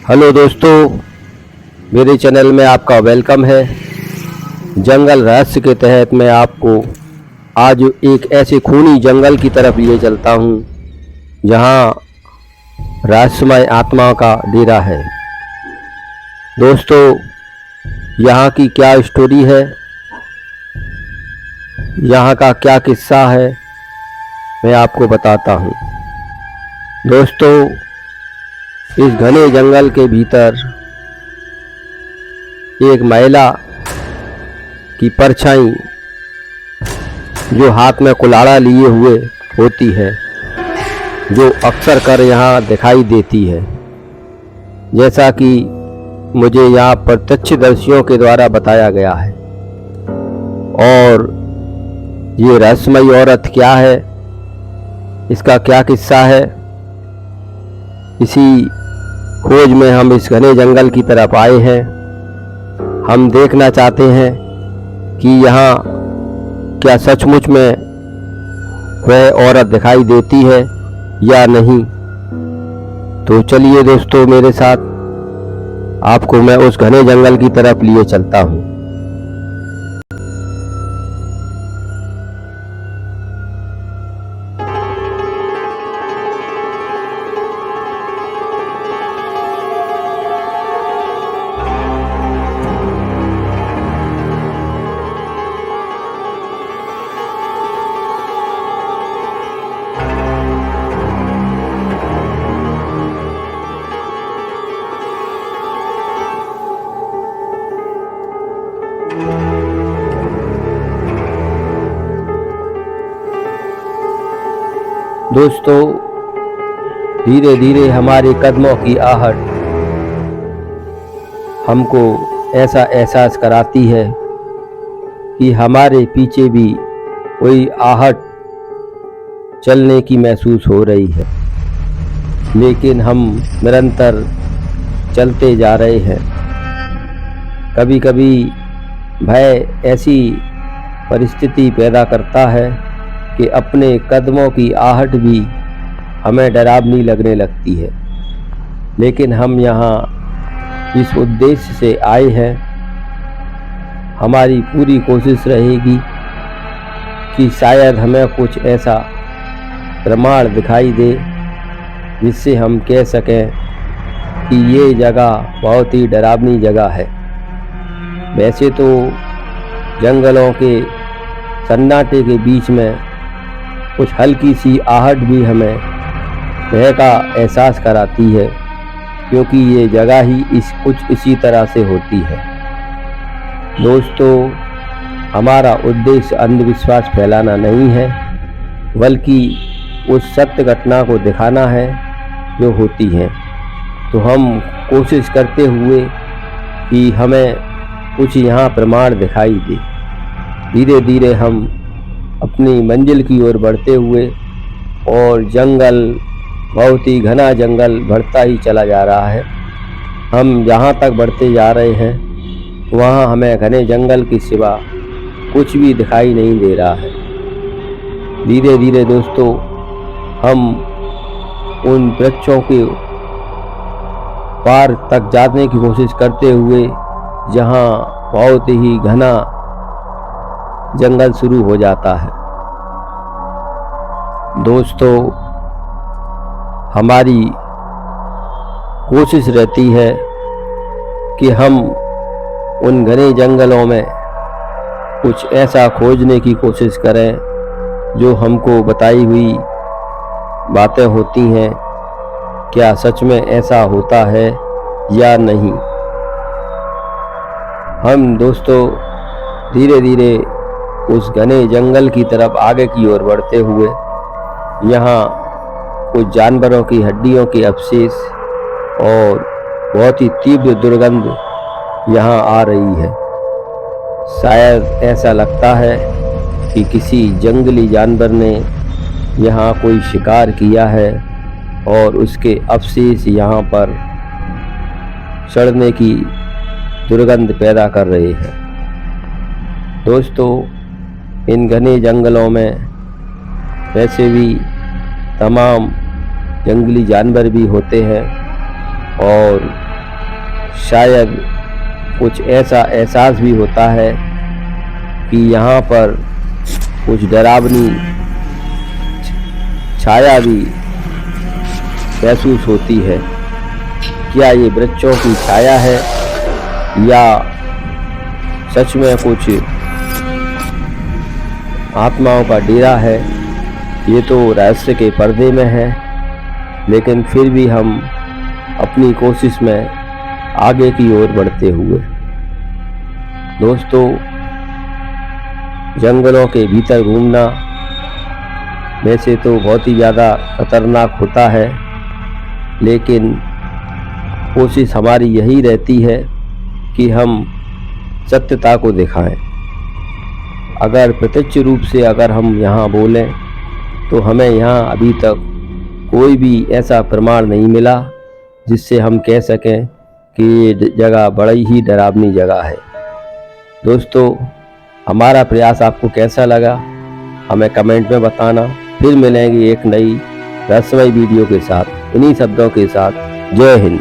Hello दोस्तों, मेरे channel में आपका वेलकम है। जंगल रहस्य के तहत मैं आपको आज एक ऐसे खूनी जंगल की तरफ लिए चलता हूँ जहाँ रहस्यमय आत्मा का डेरा है। दोस्तों, यहाँ की क्या स्टोरी है, यहाँ का क्या किस्सा है, मैं आपको बताता हूँ। दोस्तों, इस घने जंगल के भीतर एक महिला की परछाई जो हाथ में कुल्हाड़ा लिए हुए होती है, जो अक्सर कर यहाँ दिखाई देती है, जैसा कि मुझे यहाँ प्रत्यक्षदर्शियों के द्वारा बताया गया है। और ये रहस्यमयी औरत क्या है, इसका क्या किस्सा है, इसी खोज में हम इस घने जंगल की तरफ आए हैं। हम देखना चाहते हैं कि यहाँ क्या सचमुच में वह औरत दिखाई देती है या नहीं। तो चलिए दोस्तों, मेरे साथ आपको मैं उस घने जंगल की तरफ लिए चलता हूँ। दोस्तों, धीरे धीरे हमारे कदमों की आहट हमको ऐसा एहसास कराती है कि हमारे पीछे भी कोई आहट चलने की महसूस हो रही है, लेकिन हम निरंतर चलते जा रहे हैं। कभी कभी भय ऐसी परिस्थिति पैदा करता है कि अपने कदमों की आहट भी हमें डरावनी लगने लगती है। लेकिन हम यहाँ इस उद्देश्य से आए हैं, हमारी पूरी कोशिश रहेगी कि शायद हमें कुछ ऐसा प्रमाण दिखाई दे जिससे हम कह सकें कि ये जगह बहुत ही डरावनी जगह है। वैसे तो जंगलों के सन्नाटे के बीच में कुछ हल्की सी आहट भी हमें भय का एहसास कराती है, क्योंकि ये जगह ही कुछ इसी तरह से होती है। दोस्तों, हमारा उद्देश्य अंधविश्वास फैलाना नहीं है, बल्कि उस सत्य घटना को दिखाना है जो होती है। तो हम कोशिश करते हुए कि हमें कुछ यहाँ प्रमाण दिखाई दे। धीरे धीरे हम अपनी मंजिल की ओर बढ़ते हुए, और जंगल बहुत ही घना जंगल बढ़ता ही चला जा रहा है। हम जहाँ तक बढ़ते जा रहे हैं वहाँ हमें घने जंगल के सिवा कुछ भी दिखाई नहीं दे रहा है। धीरे धीरे दोस्तों, हम उन वृक्षों के पार तक जाने की कोशिश करते हुए जहाँ बहुत ही घना जंगल शुरू हो जाता है। दोस्तों, हमारी कोशिश रहती है कि हम उन घने जंगलों में कुछ ऐसा खोजने की कोशिश करें जो हमको बताई हुई बातें होती हैं, क्या सच में ऐसा होता है या नहीं। हम दोस्तों धीरे धीरे उस घने जंगल की तरफ आगे की ओर बढ़ते हुए यहाँ कुछ जानवरों की हड्डियों के अवशेष और बहुत ही तीव्र दुर्गंध यहाँ आ रही है। शायद ऐसा लगता है कि किसी जंगली जानवर ने यहाँ कोई शिकार किया है और उसके अवशेष यहाँ पर सड़ने की दुर्गंध पैदा कर रहे हैं। दोस्तों, इन घने जंगलों में वैसे भी तमाम जंगली जानवर भी होते हैं और शायद कुछ ऐसा एहसास भी होता है कि यहाँ पर कुछ डरावनी छाया भी महसूस होती है। क्या ये वृक्षों की छाया है या सच में कुछ आत्माओं का डेरा है? ये तो रहस्य के पर्दे में है, लेकिन फिर भी हम अपनी कोशिश में आगे की ओर बढ़ते हुए। दोस्तों, जंगलों के भीतर घूमना वैसे तो बहुत ही ज़्यादा खतरनाक होता है, लेकिन कोशिश हमारी यही रहती है कि हम सत्यता को दिखाएं। अगर प्रत्यक्ष रूप से अगर हम यहाँ बोलें तो हमें यहाँ अभी तक कोई भी ऐसा प्रमाण नहीं मिला जिससे हम कह सकें कि ये जगह बड़ी ही डरावनी जगह है। दोस्तों, हमारा प्रयास आपको कैसा लगा हमें कमेंट में बताना। फिर मिलेंगे एक नई रहस्यमय वीडियो के साथ, इन्हीं शब्दों के साथ। जय हिंद।